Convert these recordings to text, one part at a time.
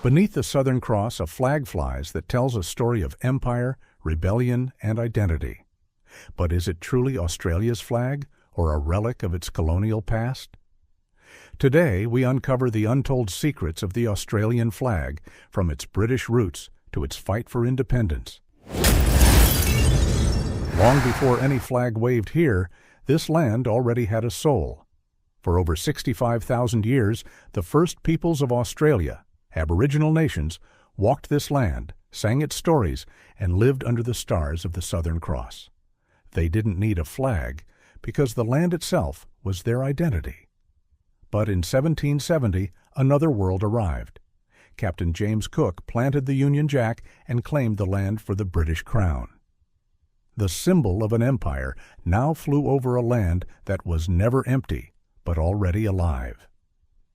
Beneath the Southern Cross, a flag flies that tells a story of empire, rebellion, and identity. But is it truly Australia's flag, or a relic of its colonial past? Today, we uncover the untold secrets of the Australian flag, from its British roots to its fight for independence. Long before any flag waved here, this land already had a soul. For over 65,000 years, the first peoples of Australia, Aboriginal nations, walked this land, sang its stories, and lived under the stars of the Southern Cross. They didn't need a flag, because the land itself was their identity. But in 1770, another world arrived. Captain James Cook planted the Union Jack and claimed the land for the British Crown. The symbol of an empire now flew over a land that was never empty, but already alive.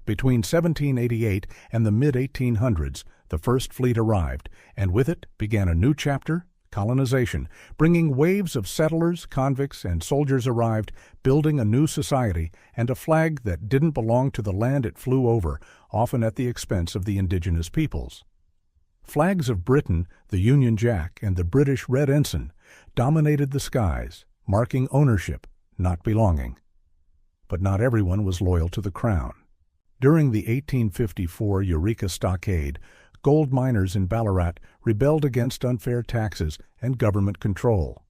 Between 1788 and the mid-1800s, the first fleet arrived, and with it began a new chapter, colonization, bringing waves of settlers, convicts, and soldiers arrived, building a new society and a flag that didn't belong to the land it flew over, often at the expense of the indigenous peoples. Flags of Britain, the Union Jack, and the British Red Ensign dominated the skies, marking ownership, not belonging. But not everyone was loyal to the crown. During the 1854 Eureka Stockade, gold miners in Ballarat rebelled against unfair taxes and government control.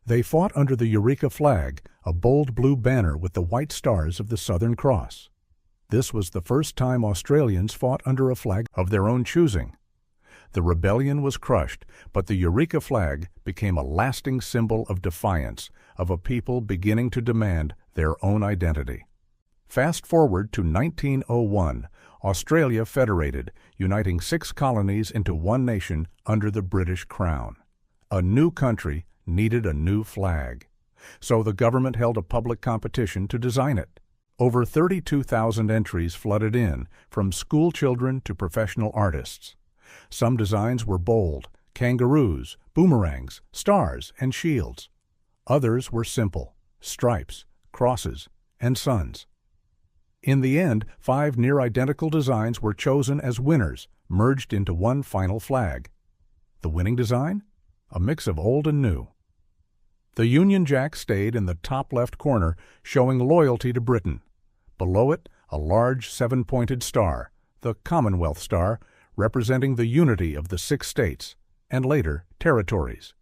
They fought under the Eureka flag, a bold blue banner with the white stars of the Southern Cross. This was the first time Australians fought under a flag of their own choosing. The rebellion was crushed, but the Eureka flag became a lasting symbol of defiance, of a people beginning to demand their own identity. Fast forward to 1901, Australia federated, uniting 6 colonies into one nation under the British Crown. A new country needed a new flag. So the government held a public competition to design it. Over 32,000 entries flooded in, from school children to professional artists. Some designs were bold: kangaroos, boomerangs, stars, and shields. Others were simple: stripes, crosses, and suns. In the end, 5 near-identical designs were chosen as winners, merged into one final flag. The winning design? A mix of old and new. The Union Jack stayed in the top left corner, showing loyalty to Britain. Below it, a large 7-pointed star, the Commonwealth Star, representing the unity of the 6 states, and later territories.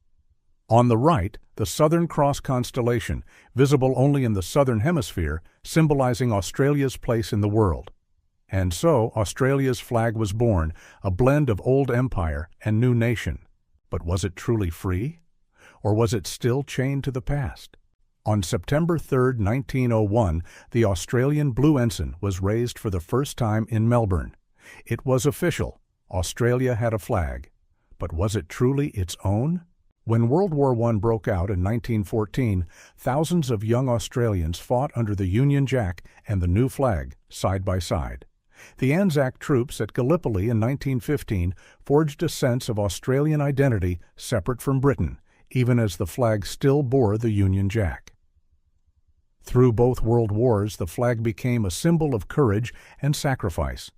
On the right, the Southern Cross constellation, visible only in the southern hemisphere, symbolizing Australia's place in the world. And so Australia's flag was born, a blend of old empire and new nation. But was it truly free? Or was it still chained to the past? On September 3, 1901, the Australian Blue Ensign was raised for the first time in Melbourne. It was official. Australia had a flag. But was it truly its own? When World War I broke out in 1914, thousands of young Australians fought under the Union Jack and the new flag, side by side. The Anzac troops at Gallipoli in 1915 forged a sense of Australian identity separate from Britain, even as the flag still bore the Union Jack. Through both world wars, the flag became a symbol of courage and sacrifice.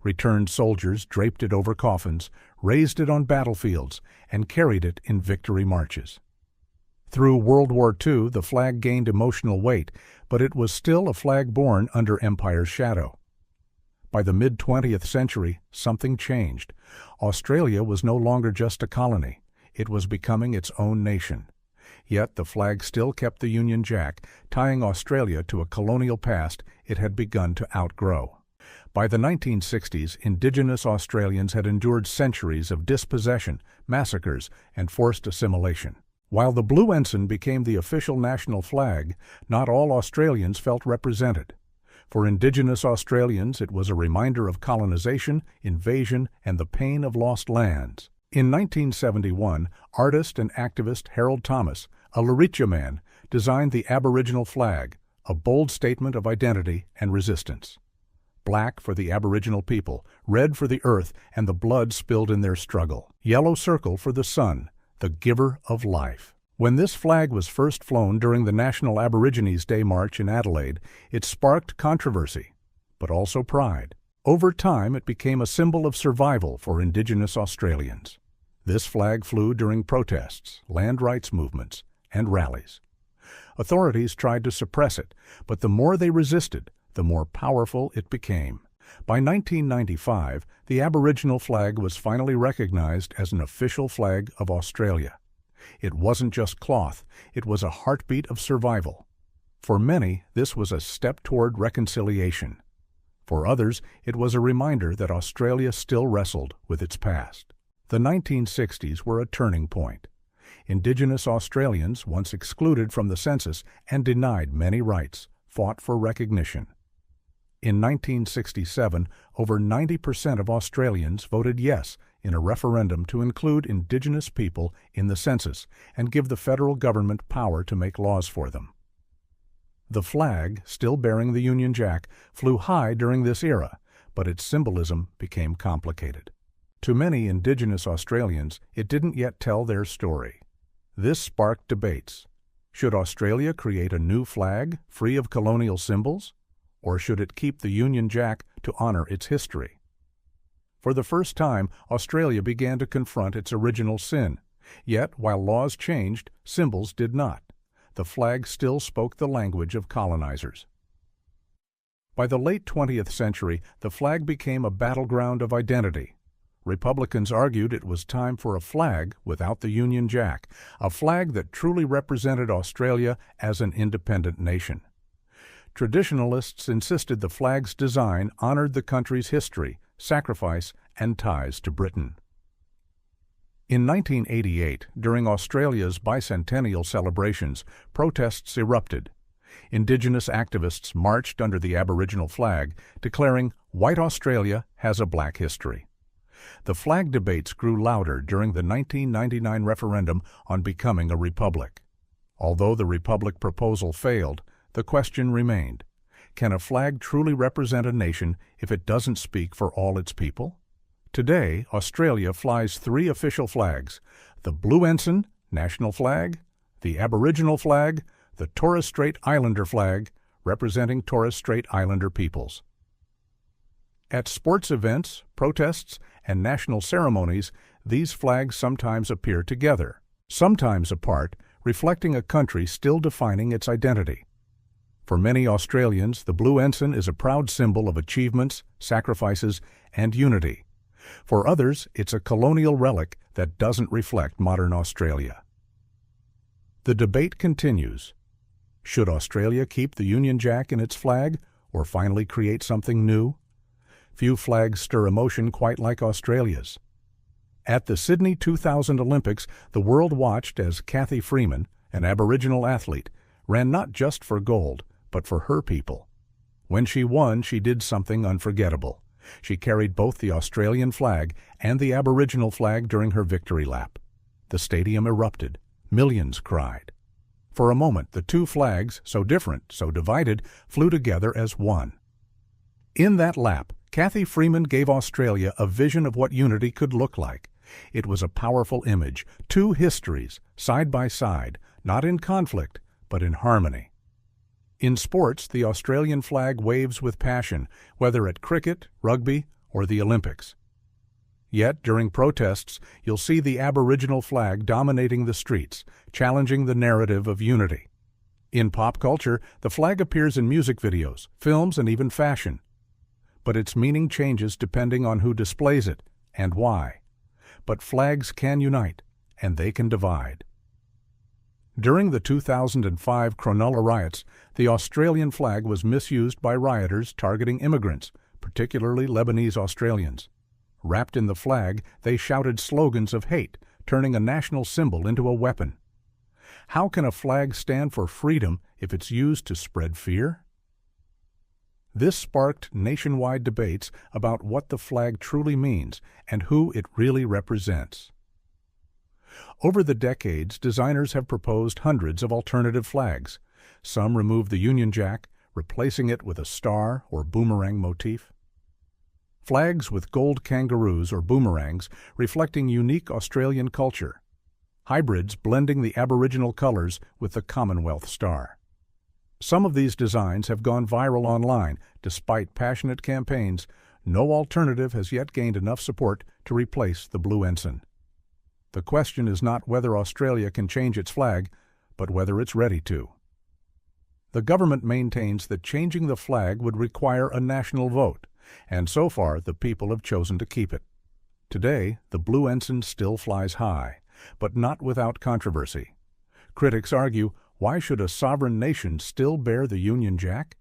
Returned soldiers draped it over coffins, raised it on battlefields, and carried it in victory marches. Through World War II, the flag gained emotional weight, but it was still a flag born under empire's shadow. By the mid-20th century, something changed. Australia was no longer just a colony. It was becoming its own nation. Yet the flag still kept the Union Jack, tying Australia to a colonial past it had begun to outgrow. By the 1960s, Indigenous Australians had endured centuries of dispossession, massacres, and forced assimilation. While the Blue Ensign became the official national flag, not all Australians felt represented. For Indigenous Australians, it was a reminder of colonization, invasion, and the pain of lost lands. In 1971, artist and activist Harold Thomas, a Luritja man, designed the Aboriginal flag, a bold statement of identity and resistance. Black for the Aboriginal people, red for the earth and the blood spilled in their struggle. Yellow circle for the sun, the giver of life. When this flag was first flown during the National Aborigines Day March in Adelaide, it sparked controversy, but also pride. Over time, it became a symbol of survival for Indigenous Australians. This flag flew during protests, land rights movements, and rallies. Authorities tried to suppress it, but the more they resisted, the more powerful it became. By 1995, the Aboriginal flag was finally recognized as an official flag of Australia. It wasn't just cloth, it was a heartbeat of survival. For many, this was a step toward reconciliation. For others, it was a reminder that Australia still wrestled with its past. The 1960s were a turning point. Indigenous Australians, once excluded from the census and denied many rights, fought for recognition. In 1967, over 90% of Australians voted yes in a referendum to include Indigenous people in the census and give the federal government power to make laws for them. The flag, still bearing the Union Jack, flew high during this era, but its symbolism became complicated. To many Indigenous Australians, it didn't yet tell their story. This sparked debates. Should Australia create a new flag, free of colonial symbols? Or should it keep the Union Jack to honor its history? For the first time, Australia began to confront its original sin. Yet, while laws changed, symbols did not. The flag still spoke the language of colonizers. By the late 20th century, the flag became a battleground of identity. Republicans argued it was time for a flag without the Union Jack, a flag that truly represented Australia as an independent nation. Traditionalists insisted the flag's design honored the country's history, sacrifice, and ties to Britain. In 1988, during Australia's bicentennial celebrations, protests erupted. Indigenous activists marched under the Aboriginal flag, declaring, "White Australia has a black history." The flag debates grew louder during the 1999 referendum on becoming a republic. Although the republic proposal failed, the question remained, can a flag truly represent a nation if it doesn't speak for all its people? Today, Australia flies 3 official flags: the Blue Ensign, national flag, the Aboriginal flag, the Torres Strait Islander flag, representing Torres Strait Islander peoples. At sports events, protests, and national ceremonies, these flags sometimes appear together, sometimes apart, reflecting a country still defining its identity. For many Australians, the Blue Ensign is a proud symbol of achievements, sacrifices, and unity. For others, it's a colonial relic that doesn't reflect modern Australia. The debate continues. Should Australia keep the Union Jack in its flag, or finally create something new? Few flags stir emotion quite like Australia's. At the Sydney 2000 Olympics, the world watched as Cathy Freeman, an Aboriginal athlete, ran not just for gold, but for her people. When she won, she did something unforgettable. She carried both the Australian flag and the Aboriginal flag during her victory lap. The stadium erupted. Millions cried. For a moment, the two flags, so different, so divided, flew together as one. In that lap, Cathy Freeman gave Australia a vision of what unity could look like. It was a powerful image, 2 histories, side by side, not in conflict, but in harmony. In sports, the Australian flag waves with passion, whether at cricket, rugby, or the Olympics. Yet, during protests, you'll see the Aboriginal flag dominating the streets, challenging the narrative of unity. In pop culture, the flag appears in music videos, films, and even fashion. But its meaning changes depending on who displays it and why. But flags can unite, and they can divide. During the 2005 Cronulla riots, the Australian flag was misused by rioters targeting immigrants, particularly Lebanese Australians. Wrapped in the flag, they shouted slogans of hate, turning a national symbol into a weapon. How can a flag stand for freedom if it's used to spread fear? This sparked nationwide debates about what the flag truly means and who it really represents. Over the decades, designers have proposed hundreds of alternative flags. Some remove the Union Jack, replacing it with a star or boomerang motif. Flags with gold kangaroos or boomerangs reflecting unique Australian culture. Hybrids blending the Aboriginal colors with the Commonwealth star. Some of these designs have gone viral online despite passionate campaigns. No alternative has yet gained enough support to replace the blue ensign. The question is not whether Australia can change its flag, but whether it's ready to. The government maintains that changing the flag would require a national vote, and so far the people have chosen to keep it. Today, the blue ensign still flies high, but not without controversy. Critics argue, why should a sovereign nation still bear the Union Jack?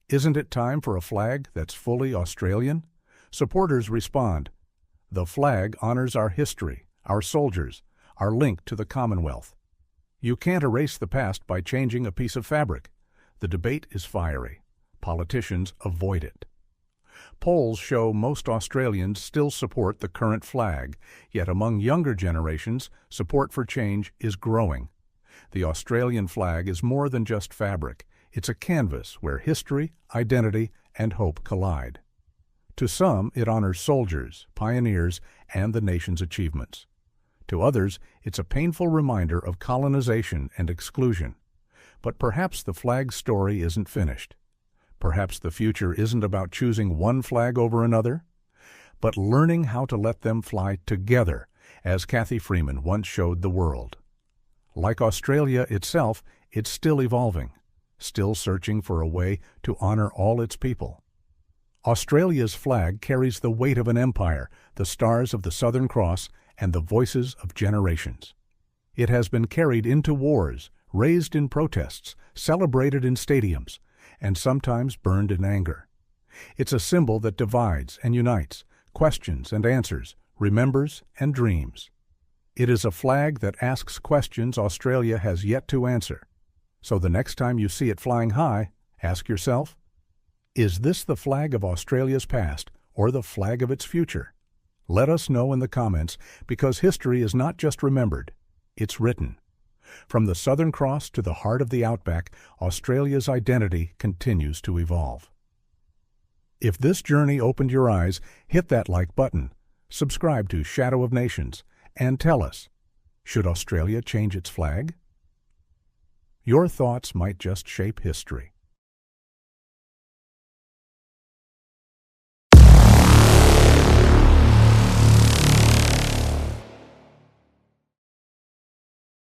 Isn't it time for a flag that's fully Australian? Supporters respond, the flag honors our history, our soldiers, our link to the Commonwealth. You can't erase the past by changing a piece of fabric. The debate is fiery. Politicians avoid it. Polls show most Australians still support the current flag, yet among younger generations, support for change is growing. The Australian flag is more than just fabric. It's a canvas where history, identity, and hope collide. To some, it honors soldiers, pioneers, and the nation's achievements. To others, it's a painful reminder of colonization and exclusion. But perhaps the flag's story isn't finished. Perhaps the future isn't about choosing one flag over another, but learning how to let them fly together, as Cathy Freeman once showed the world. Like Australia itself, it's still evolving, still searching for a way to honor all its people. Australia's flag carries the weight of an empire, the stars of the Southern Cross, and the voices of generations. It has been carried into wars, raised in protests, celebrated in stadiums, and sometimes burned in anger. It's a symbol that divides and unites, questions and answers, remembers and dreams. It is a flag that asks questions Australia has yet to answer. So the next time you see it flying high, ask yourself, is this the flag of Australia's past or the flag of its future? Let us know in the comments, because history is not just remembered, it's written. From the Southern Cross to the heart of the Outback, Australia's identity continues to evolve. If this journey opened your eyes, hit that like button, subscribe to Shadow of Nations, and tell us, should Australia change its flag? Your thoughts might just shape history.